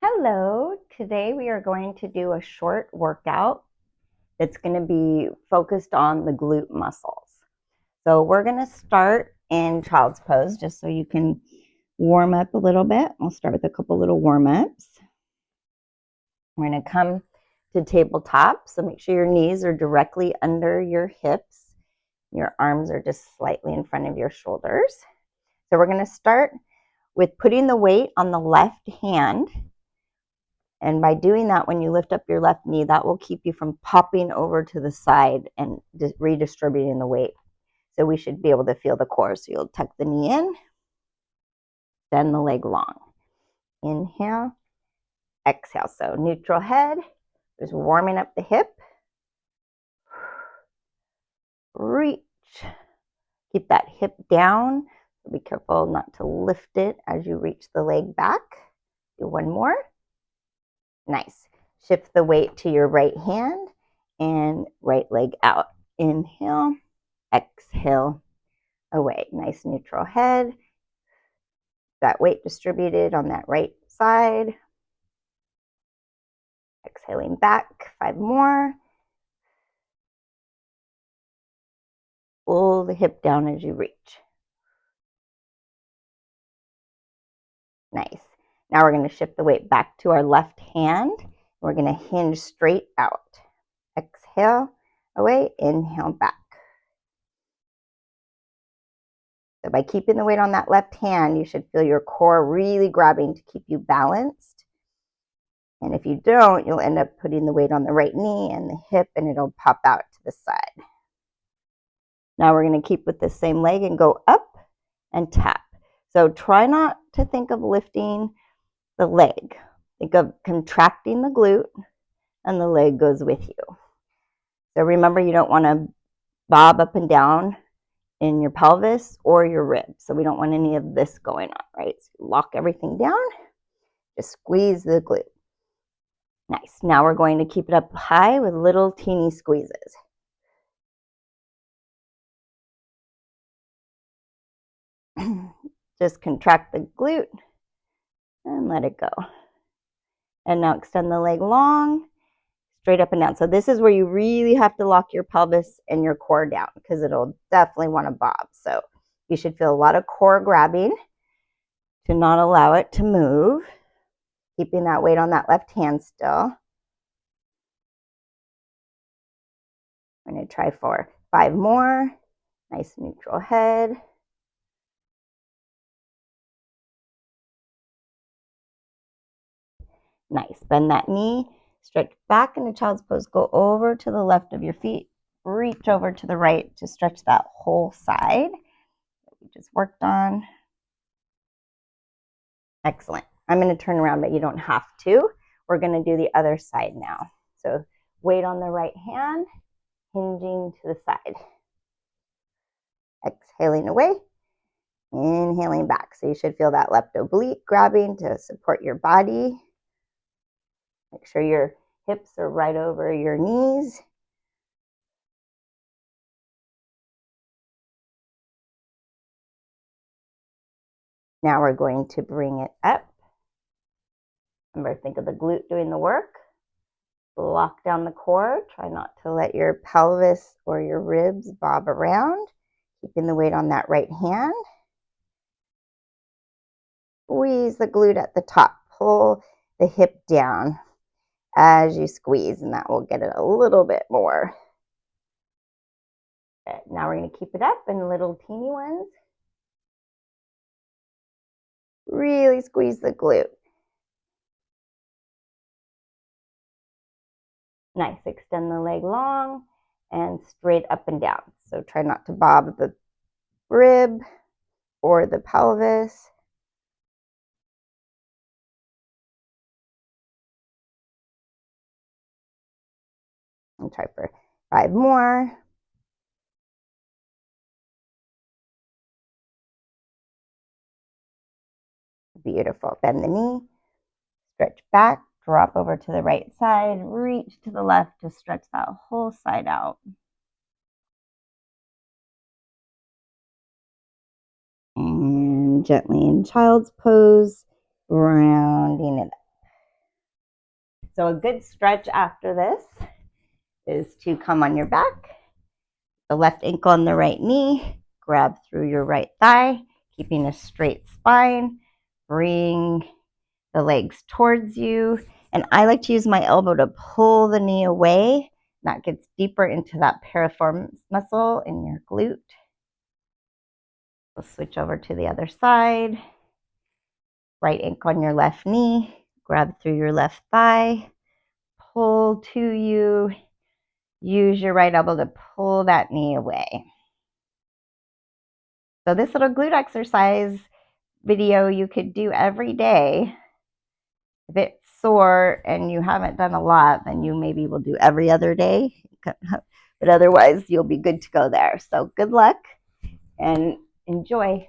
Hello, today we are going to do a short workout that's going to be focused on the glute muscles. So we're going to start in child's pose just so you can warm up a little bit. We'll start with a couple little warm-ups. We're going to come to tabletop, so make sure your knees are directly under your hips. Your arms are just slightly in front of your shoulders. So we're going to start with putting the weight on the left hand. And by doing that, when you lift up your left knee, that will keep you from popping over to the side and redistributing the weight. So we should be able to feel the core. So you'll tuck the knee in, bend the leg long. Inhale, exhale. So neutral head, just warming up the hip. Reach. Keep that hip down. Be careful not to lift it as you reach the leg back. Do one more. Nice. Shift the weight to your right hand and right leg out. Inhale, exhale, away. Nice neutral head. That weight distributed on that right side. Exhaling back, 5 more. Pull the hip down as you reach. Nice. Now we're going to shift the weight back to our left hand. We're going to hinge straight out. Exhale, away, inhale, back. So by keeping the weight on that left hand, you should feel your core really grabbing to keep you balanced. And if you don't, you'll end up putting the weight on the right knee and the hip, and it'll pop out to the side. Now we're going to keep with the same leg and go up and tap. So try not to think of lifting the leg. Think of contracting the glute, and the leg goes with you. So remember, you don't want to bob up and down in your pelvis or your ribs. So we don't want any of this going on, right? So lock everything down, just squeeze the glute. Nice. Now we're going to keep it up high with little teeny squeezes. Just contract the glute and let it go. And now extend the leg long, straight up and down. So this is where you really have to lock your pelvis and your core down because it'll definitely want to bob. So you should feel a lot of core grabbing to not allow it to move. Keeping that weight on that left hand still. I'm going to try for 5 more. Nice neutral head. Nice. Bend that knee. Stretch back into child's pose. Go over to the left of your feet. Reach over to the right to stretch that whole side that we just worked on. Excellent. I'm going to turn around, but you don't have to. We're going to do the other side now. So weight on the right hand, hinging to the side. Exhaling away, inhaling back. So you should feel that left oblique grabbing to support your body. Make sure your hips are right over your knees. Now we're going to bring it up. Remember, think of the glute doing the work. Lock down the core. Try not to let your pelvis or your ribs bob around. Keeping the weight on that right hand. Squeeze the glute at the top. Pull the hip down as you squeeze, and that will get it a little bit more. Okay, now we're going to keep it up in little teeny ones. Really squeeze the glute. Nice. Extend the leg long and straight up and down. So try not to bob the rib or the pelvis. And try for 5 more. Beautiful. Bend the knee, stretch back, drop over to the right side, reach to the left to stretch that whole side out. And gently in child's pose, rounding it up. So a good stretch after this is to come on your back, the left ankle on the right knee, grab through your right thigh, keeping a straight spine, bring the legs towards you. And I like to use my elbow to pull the knee away. That gets deeper into that piriformis muscle in your glute. We'll switch over to the other side. Right ankle on your left knee, grab through your left thigh, pull to you. Use your right elbow to pull that knee away. So this little glute exercise video you could do every day. If it's sore and you haven't done a lot, then you maybe will do every other day. But otherwise, you'll be good to go there. So good luck and enjoy.